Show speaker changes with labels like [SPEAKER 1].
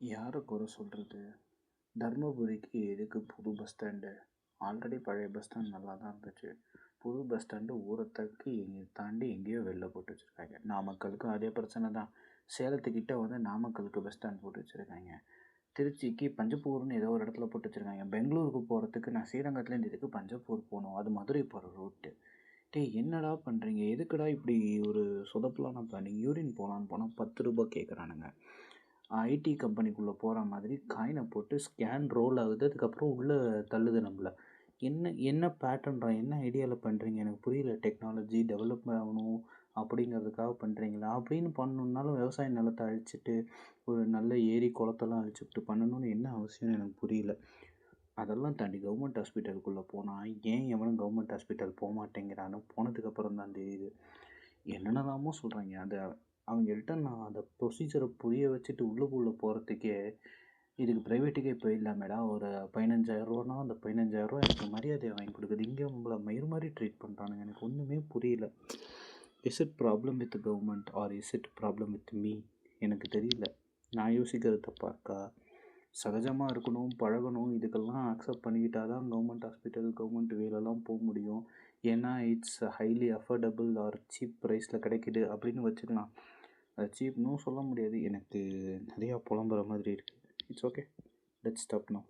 [SPEAKER 1] யாரை குறை சொல்கிறது? தர்மபுரிக்கு எதுக்கு புது பஸ் ஸ்டாண்டு? ஆல்ரெடி பழைய பஸ் ஸ்டாண்ட் நல்லா தான் இருந்துச்சு. புது பஸ் ஸ்டாண்டு ஊரை தாண்டி எங்கேயோ வெளில போட்டு வச்சுருக்காங்க. நாமக்கலுக்கும் அதே பிரச்சனை தான். சேலத்துக்கிட்ட வந்து நாமக்கலுக்கு பஸ் ஸ்டாண்ட் போட்டு வச்சுருக்காங்க. திருச்சிக்கு பஞ்சப்பூர்னு ஏதோ ஒரு இடத்துல போட்டு வச்சுருக்காங்க. பெங்களூருக்கு போகிறதுக்கு நான் ஸ்ரீரங்கத்துலேருந்து எதுக்கு பஞ்சப்பூர் போகணும்? அது மதுரை போகிற ரூட்டு. டேய், என்னடா பண்ணுறீங்க? எதுக்குடா இப்படி ஒரு சொதப்பலான பிளானிங்? யூரின் போகலான்னு போனால் 10 ரூபா கேட்குறானுங்க. ஐடி கம்பெனிக்குள்ளே போகிற மாதிரி காயினை போட்டு ஸ்கேன் ரோல் ஆகுது, அதுக்கப்புறம் உள்ளே தள்ளுது நம்மளை. என்ன பேட்டர்ன்றா, என்ன ஐடியாவில் பண்ணுறீங்க? எனக்கு புரியல. டெக்னாலஜி டெவலப் ஆகணும் அப்படிங்கிறதுக்காக பண்ணுறீங்களா? அப்படின்னு பண்ணணுன்னாலும் விவசாய நிலத்தை அழிச்சிட்டு ஒரு நல்ல ஏரி குளத்தெல்லாம் அழிச்சுட்டு பண்ணணும்னு என்ன அவசியம்னு எனக்கு புரியல. அதெல்லாம் தாண்டி கவர்மெண்ட் ஹாஸ்பிட்டலுக்குள்ளே போனால் ஏன் எவனும் கவர்மெண்ட் ஹாஸ்பிட்டல் போக மாட்டேங்கிறான்னு போனதுக்கப்புறம் தான் தெரியுது. என்னென்னலாமோ சொல்கிறாங்க. அவங்கள்ட்ட நான் அந்த ப்ரொசீஜரை புரிய வச்சுட்டு உள்ளுக்குள்ளே போகிறதுக்கே இதுக்கு ப்ரைவேட்டுக்கே போயிடலாமேடா. ஒரு 15,000 அந்த 15,000 எனக்கு மரியாதையை வாங்கி கொடுக்குது. இங்கே உங்களை மயிர் மாதிரி ட்ரீட் பண்ணுறானுங்க. எனக்கு ஒன்றுமே புரியல. Is it problem with government or is it problem with me? எனக்கு தெரியல. நான் யோசிக்கிறது தப்பாக இருக்கா? சகஜமாக இருக்கணும், பழகணும், இதுக்கெல்லாம் அக்செப்ட் பண்ணிக்கிட்டால் தான் கவர்மெண்ட் ஹாஸ்பிட்டல் கவர்மெண்ட் வேலெல்லாம் போக முடியும். ஏன்னா it's highly affordable or cheap ப்ரைஸில் கிடைக்கிது அப்படின்னு வச்சுக்கலாம். அது சீப்னும் சொல்ல முடியாது. எனக்கு நிறையா புலம்புற மாதிரி இருக்குது. It's okay, let's stop now.